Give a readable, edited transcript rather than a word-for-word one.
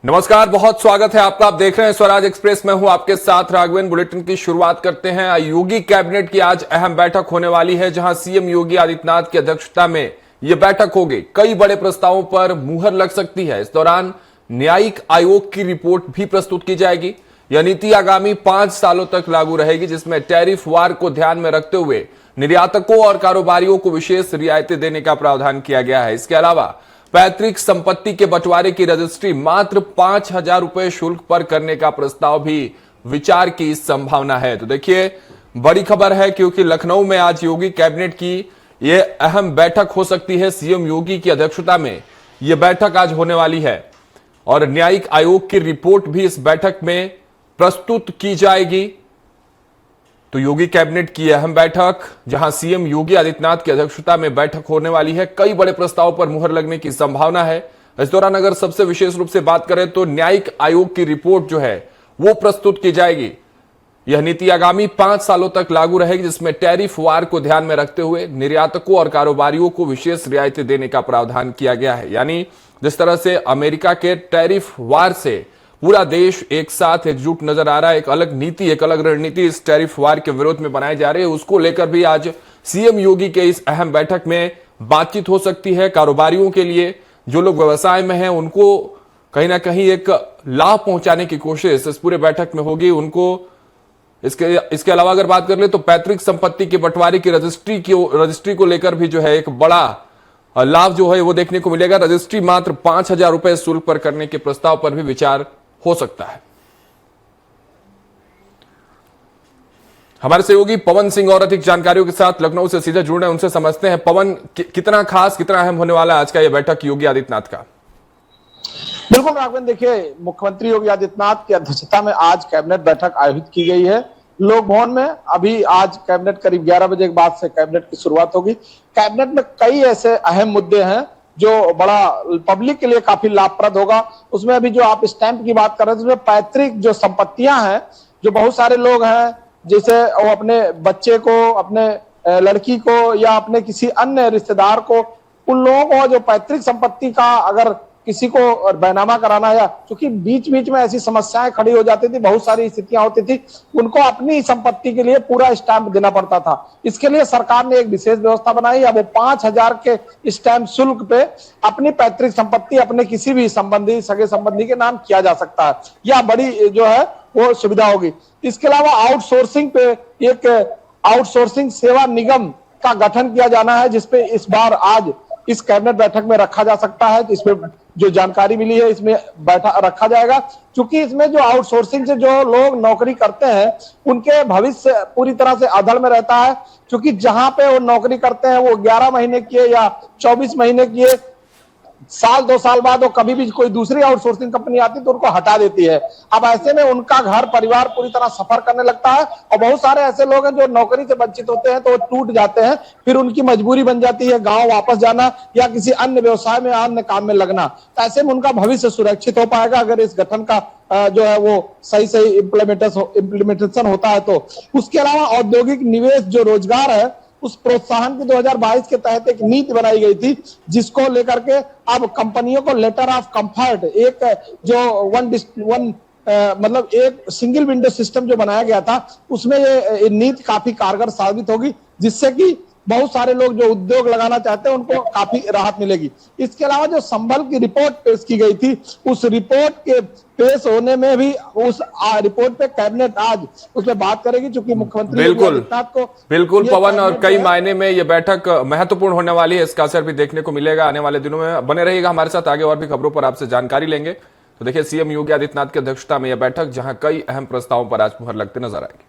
नमस्कार, बहुत स्वागत है आपका। आप देख रहे हैं स्वराज एक्सप्रेस। मैं हूं आपके साथ राघवेंद्र। बुलेटिन की शुरुआत करते हैं। योगी कैबिनेट की आज अहम बैठक होने वाली है, जहां सीएम योगी आदित्यनाथ की अध्यक्षता में यह बैठक होगी। कई बड़े प्रस्तावों पर मुहर लग सकती है। इस दौरान न्यायिक आयोग की रिपोर्ट भी प्रस्तुत की जाएगी। यह नीति आगामी 5 सालों तक लागू रहेगी, जिसमें टैरिफ वार को ध्यान में रखते हुए निर्यातकों और कारोबारियों को विशेष रियायतें देने का प्रावधान किया गया है। इसके अलावा पैतृक संपत्ति के बंटवारे की रजिस्ट्री मात्र 5,000 रुपए शुल्क पर करने का प्रस्ताव भी विचार की संभावना है। तो देखिए, बड़ी खबर है, क्योंकि लखनऊ में आज योगी कैबिनेट की यह अहम बैठक हो सकती है। सीएम योगी की अध्यक्षता में यह बैठक आज होने वाली है और न्यायिक आयोग की रिपोर्ट भी इस बैठक में प्रस्तुत की जाएगी। तो योगी कैबिनेट की अहम बैठक, जहां सीएम योगी आदित्यनाथ की अध्यक्षता में बैठक होने वाली है। कई बड़े प्रस्तावों पर मुहर लगने की संभावना है। इस दौरान अगर सबसे विशेष रूप से बात करें तो न्यायिक आयोग की रिपोर्ट जो है वो प्रस्तुत की जाएगी। यह नीति आगामी 5 सालों तक लागू रहेगी, जिसमें टैरिफ वार को ध्यान में रखते हुए निर्यातकों और कारोबारियों को विशेष रियायतें देने का प्रावधान किया गया है। यानी जिस तरह से अमेरिका के टैरिफ वार से पूरा देश एक साथ एकजुट नजर आ रहा है, एक अलग नीति, एक अलग रणनीति इस टैरिफ वार के विरोध में बनाई जा रही है, उसको लेकर भी आज सीएम योगी के इस अहम बैठक में बातचीत हो सकती है। कारोबारियों के लिए, जो लोग व्यवसाय में हैं, उनको कहीं ना कहीं एक लाभ पहुंचाने की कोशिश इस पूरे बैठक में होगी। उनको इसके अलावा अगर बात कर ले तो पैतृक संपत्ति के बंटवारे की रजिस्ट्री को लेकर भी जो है एक बड़ा लाभ जो है वो देखने को मिलेगा। रजिस्ट्री मात्र 5,000 रुपए शुल्क पर करने के प्रस्ताव पर भी विचार हो सकता है। हमारे सहयोगी पवन सिंह और अधिक जानकारियों के साथ लखनऊ से सीधे जुड़ रहे हैं, उनसे समझते हैं। पवन, कितना खास, कितना अहम होने वाला है आज का यह बैठक योगी आदित्यनाथ का? बिल्कुल राघवेंद्र, देखिए, मुख्यमंत्री योगी आदित्यनाथ की अध्यक्षता में आज कैबिनेट बैठक आयोजित की गई है लोक भवन में। अभी आज कैबिनेट करीब 11 बजे के बाद से कैबिनेट की शुरुआत होगी। कैबिनेट में कई ऐसे अहम मुद्दे हैं जो बड़ा पब्लिक के लिए काफी लाभप्रद होगा। उसमें अभी जो आप स्टैंप की बात कर रहे हैं, उसमें पैतृक जो संपत्तियां हैं, जो बहुत सारे लोग हैं, जैसे वो अपने बच्चे को, अपने लड़की को या अपने किसी अन्य रिश्तेदार को, उन लोगों को जो पैतृक संपत्ति का अगर किसी को बैनामा कराना, या क्योंकि बीच बीच में ऐसी समस्याएं खड़ी हो जाती थी, बहुत सारी स्थितियां होती थी, उनको अपनी संपत्ति के लिए पूरा स्टैंप देना पड़ता था। इसके लिए सरकार ने एक विशेष व्यवस्था बनाई। अब 5,000 के स्टैंप शुल्क पे अपनी पैतृक संपत्ति अपने किसी भी संबंधी, सगे संबंधी के नाम किया जा सकता है। यह बड़ी जो है वो सुविधा होगी। इसके अलावा आउटसोर्सिंग पे एक आउटसोर्सिंग सेवा निगम का गठन किया जाना है, जिसपे इस बार आज इस कैबिनेट बैठक में रखा जा सकता है। इसमें जो जानकारी मिली है, इसमें बैठा रखा जाएगा, क्योंकि इसमें जो आउटसोर्सिंग से जो लोग नौकरी करते हैं उनके भविष्य पूरी तरह से अधर में रहता है। क्योंकि जहां पे वो नौकरी करते हैं वो 11 महीने किए या 24 महीने किए, साल 2 साल बाद वो कभी भी कोई दूसरी आउटसोर्सिंग कंपनी आती तो उनको हटा देती है। अब ऐसे में उनका घर परिवार पूरी तरह सफर करने लगता है, और बहुत सारे ऐसे लोग हैं जो नौकरी से वंचित होते हैं तो वो टूट जाते हैं। फिर उनकी मजबूरी बन जाती है गांव वापस जाना या किसी अन्य व्यवसाय में, अन्य काम में लगना। तो ऐसे में उनका भविष्य सुरक्षित हो पाएगा अगर इस गठन का जो है वो सही इम्प्लीमेंटेशन होता है तो। उसके अलावा औद्योगिक निवेश, जो रोजगार है, उस प्रोत्साहन की 2022 के तहत एक नीति बनाई गई थी, जिसको लेकर के अब कंपनियों को लेटर ऑफ कंफर्ट, एक जो मतलब एक सिंगल विंडो सिस्टम जो बनाया गया था, उसमें ये नीति काफी कारगर साबित होगी, जिससे कि बहुत सारे लोग जो उद्योग लगाना चाहते हैं उनको काफी राहत मिलेगी। इसके अलावा जो संभल की रिपोर्ट पेश की गई थी, उस रिपोर्ट के पेश होने में भी उस रिपोर्ट पे कैबिनेट आज उसमें बात करेगी, क्योंकि मुख्यमंत्री बिल्कुल पवन, और कई मायने में यह बैठक महत्वपूर्ण होने वाली है। इसका असर भी देखने को मिलेगा आने वाले दिनों में। बने रहिएगा हमारे साथ, आगे और भी खबरों पर आपसे जानकारी लेंगे। तो देखिए, सीएम योगी आदित्यनाथ की अध्यक्षता में यह बैठक, जहां कई अहम प्रस्तावों पर आज मुहर लगते नजर आएगी।